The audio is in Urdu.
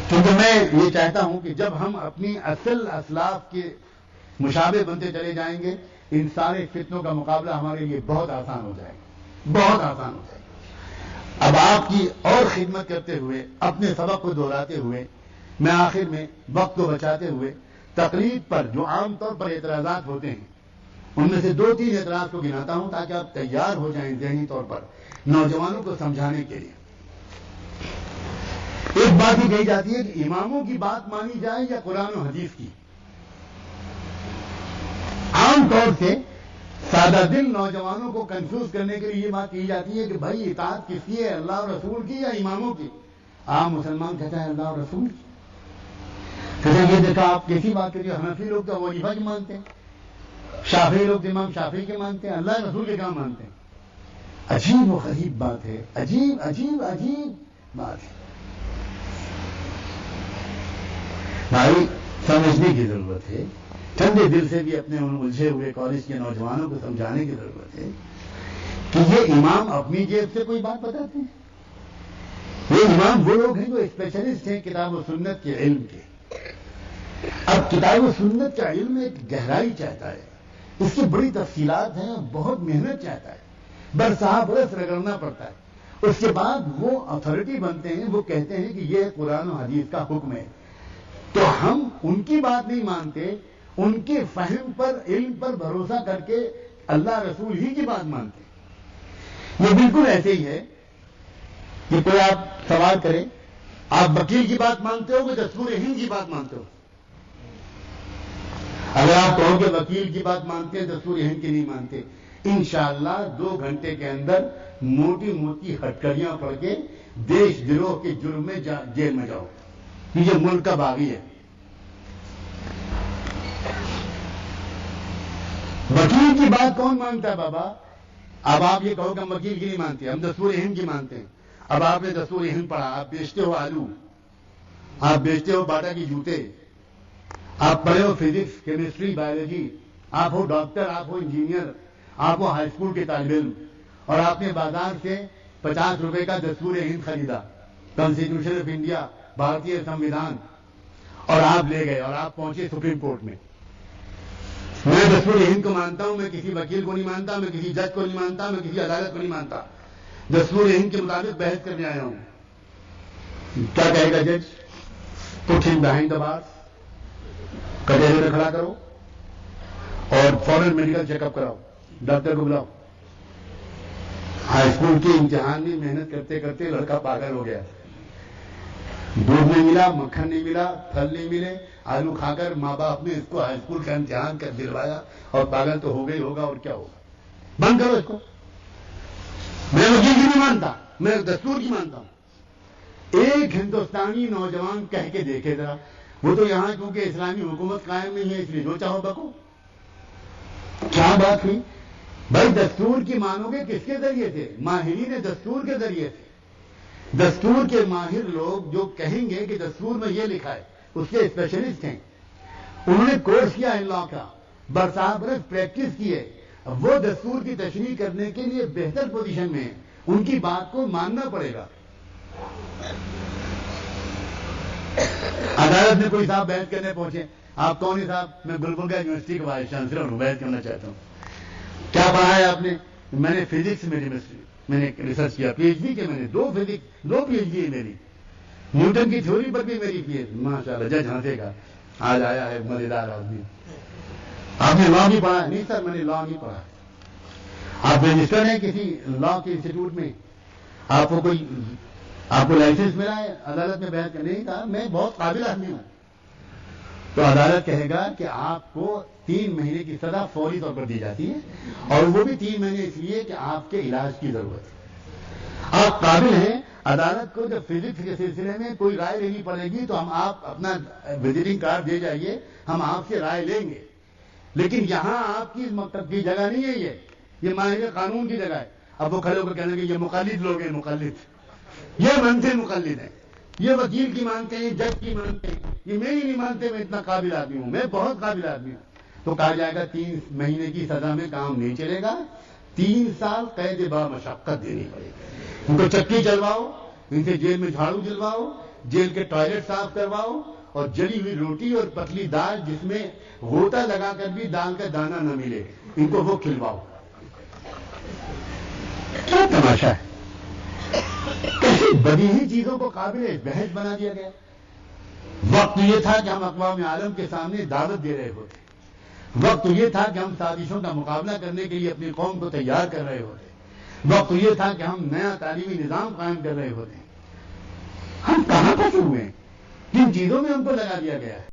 کیونکہ میں یہ چاہتا ہوں کہ جب ہم اپنی اصل اسلاف کے مشابہ بنتے چلے جائیں گے، ان سارے فتنوں کا مقابلہ ہمارے لیے بہت آسان ہو جائے گا، بہت آسان ہو جائے گا۔ اب آپ کی اور خدمت کرتے ہوئے، اپنے سبق کو دہراتے ہوئے، میں آخر میں وقت کو بچاتے ہوئے تقلید پر جو عام طور پر اعتراضات ہوتے ہیں، ان میں سے 2-3 اعتراض کو گناتا ہوں تاکہ آپ تیار ہو جائیں ذہنی طور پر نوجوانوں کو سمجھانے کے لیے۔ ایک بات یہ کہی جاتی ہے کہ اماموں کی بات مانی جائے یا قرآن و حدیث کی۔ عام طور سے سادہ دل نوجوانوں کو کنفیوز کرنے کے لیے یہ بات کہی جاتی ہے کہ بھائی اطاعت کس کی ہے، اللہ اور رسول کی یا اماموں کی؟ عام مسلمان کہتا ہے اللہ اور رسول کی۔ کہتے ہیں یہ دیکھا آپ کیسی بات کریے، حنفی لوگ تو ابو حنیفہ کی مانتے ہیں، شافعی لوگ امام شافعی کے مانتے ہیں، اللہ رسول کے کام مانتے ہیں۔ عجیب و غریب بات ہے، عجیب عجیب عجیب بات ہے۔ بھائی سمجھنے کی ضرورت ہے، ٹھنڈے دل سے بھی اپنے ان الجھے ہوئے کالج کے نوجوانوں کو سمجھانے کی ضرورت ہے کہ یہ امام اپنی جیب سے کوئی بات بتاتے ہیں۔ یہ امام وہ لوگ ہیں جو اسپیشلسٹ ہیں کتاب و سنت کے علم کے۔ اب کتاب و سنت کا علم ایک گہرائی چاہتا ہے، اس کی بڑی تفصیلات ہیں، بہت محنت چاہتا ہے، برسہ برس رگڑنا پڑتا ہے۔ اس کے بعد وہ اتھارٹی بنتے ہیں، وہ کہتے ہیں کہ یہ قرآن و حدیث کا حکم ہے۔ تو ہم ان کی بات نہیں مانتے، ان کے فہم پر، علم پر بھروسہ کر کے اللہ رسول ہی کی بات مانتے ہیں۔ یہ بالکل ایسے ہی ہے کہ کوئی آپ سوال کرے، آپ وکیل کی بات مانتے ہو کہ دستور ہند کی بات مانتے ہو؟ اگر آپ کہو کہ وکیل کی بات مانتے ہیں، دستور ہند کی نہیں مانتے، انشاءاللہ 2 گھنٹے کے اندر موٹی موٹی ہٹکڑیاں پڑھ کے دیش دروہ کے جرم میں جیل میں جاؤ۔ یہ ملک کا باغی ہے۔ وکیل کی بات کون مانتا ہے بابا؟ اب آپ یہ کہو کہ ہم وکیل کی نہیں مانتے، ہم دستور ہند کی مانتے ہیں۔ اب آپ نے دستور ہند پڑھا، آپ بیچتے ہو آلو، آپ بیچتے ہو باٹا کی جوتے، آپ پڑھے ہو فزکس، کیمسٹری، بایولوجی، آپ ہو ڈاکٹر، آپ ہو انجینئر، آپ ہو ہائی اسکول کے طالب علم، اور آپ نے بازار سے 50 روپے کا دستور ہند خریدا، کانسٹیٹیوشن آف انڈیا، بھارتیہ سمویدھان، اور آپ لے گئے اور آپ پہنچے سپریم کورٹ میں۔ میں دستور ہند کو مانتا ہوں، میں کسی وکیل کو نہیں مانتا، میں کسی جج کو نہیں مانتا، میں کسی عدالت کو نہیں مانتا، دستور ہند کے مطابق بحث کرنے آیا ہوں۔ کیا کہے گا جج؟ پٹ ہم بیہائنڈ دی بارس، کٹہرے میں کھڑا کرو اور فوراً میڈیکل چیک اپ کراؤ، ڈاکٹر کو بلاؤ۔ ہائی اسکول کے امتحان میں محنت کرتے کرتے لڑکا پاگل ہو گیا، دودھ نہیں ملا، مکھن نہیں ملا، پھل نہیں ملے، آلو کھا کر ماں باپ نے اس کو ہائی اسکول کا امتحان کر دلوایا، اور پاگل تو ہو گئی ہوگا، اور کیا ہوگا؟ بند کرو اس کو۔ میں وکیل کی نہیں مانتا، میں دستور کی مانتا ہوں۔ ایک ہندوستانی نوجوان کہہ کے دیکھے ذرا، وہ تو یہاں کیونکہ اسلامی حکومت قائم نہیں ہے اس لیے جو چاہو بکو۔ کیا بات ہوئی بھائی؟ دستور کی مانو گے کس کے ذریعے سے؟ ماہرین دستور کے ذریعے سے۔ دستور کے ماہر لوگ جو کہیں گے کہ دستور میں یہ لکھا ہے، اس کے اسپیشلسٹ ہیں، انہوں نے کورس کیا ہے لا کا، برسہ برس پریکٹس کی ہے، وہ دستور کی تشریح کرنے کے لیے بہتر پوزیشن میں ہیں، ان کی بات کو ماننا پڑے گا۔ عدالت میں کوئی صاحب بحث کرنے پہنچے، آپ کون ہیں صاحب؟ میں گلبرگہ یونیورسٹی کا وائس چانسلر ہوں، بحث کرنا چاہتا ہوں۔ کیا پڑھا ہے آپ نے؟ میں نے فزکس میں نے ریسرچ کیا، پی ایچ ڈی کے میں نے 2 فزکس 2 پی ایچ ڈی ہے میری، نیوٹن کی تھیوری پر بھی میری پی ایچ ڈی، ماشاءاللہ جج ہنسے گا، آج آیا ہے مزیدار آدمی۔ آپ نے لا نہیں پڑھا ہے؟ نہیں سر میں نے لا نہیں پڑھا۔ آپ رجسٹرڈ ہیں کسی لا کے انسٹیٹیوٹ میں؟ آپ کو لائسنس ملا ہے عدالت میں بحث کرنے کا؟ میں بہت قابل آدمی ہوں۔ تو عدالت کہے گا کہ آپ کو 3 مہینے کی سزا فوری طور پر دی جاتی ہے، اور وہ بھی 3 مہینے اس لیے کہ آپ کے علاج کی ضرورت ہے۔ آپ قابل ہیں، عدالت کو جب فزکس کے سلسلے میں کوئی رائے لینی پڑے گی تو ہم آپ اپنا وزٹنگ کارڈ دے جائیے، ہم آپ سے رائے لیں گے۔ لیکن یہاں آپ کی مکتب کی جگہ نہیں ہے، یہ ماہر قانون کی جگہ ہے۔ اب وہ کھڑے ہو کر کہنے کہ یہ مقلد لوگ ہیں، مقلد، یہ منتے مقلد ہیں، یہ وکیل کی مانتے ہیں، جج کی مانتے ہیں، یہ میری نہیں مانتے، میں اتنا قابل آدمی ہوں، میں بہت قابل آدمی ہوں۔ تو کہا جائے گا 3 مہینے کی سزا میں کام نہیں چلے گا، 3 سال قید با مشقت دینی پڑے گی۔ ان کو چکی چلواؤ، ان سے جیل میں جھاڑو دلواؤ، جیل کے ٹوائلٹ صاف کرواؤ، اور جلی ہوئی روٹی اور پتلی دال جس میں غوطہ لگا کر بھی دال کا دانہ نہ ملے، ان کو وہ کھلواؤ۔ کیا تماشا ہے؟ کیسی بدیہی چیزوں کو قابل بحث بنا دیا گیا۔ وقت یہ تھا کہ ہم اقوام عالم کے سامنے دعوت دے رہے ہوتے، وقت یہ تھا کہ ہم سازشوں کا مقابلہ کرنے کے لیے اپنی قوم کو تیار کر رہے ہوتے، وقت یہ تھا کہ ہم نیا تعلیمی نظام قائم کر رہے ہوتے۔ ہم کہاں پھنسے ہوئے ہیں؟ کن چیزوں میں ہم کو لگا دیا گیا ہے؟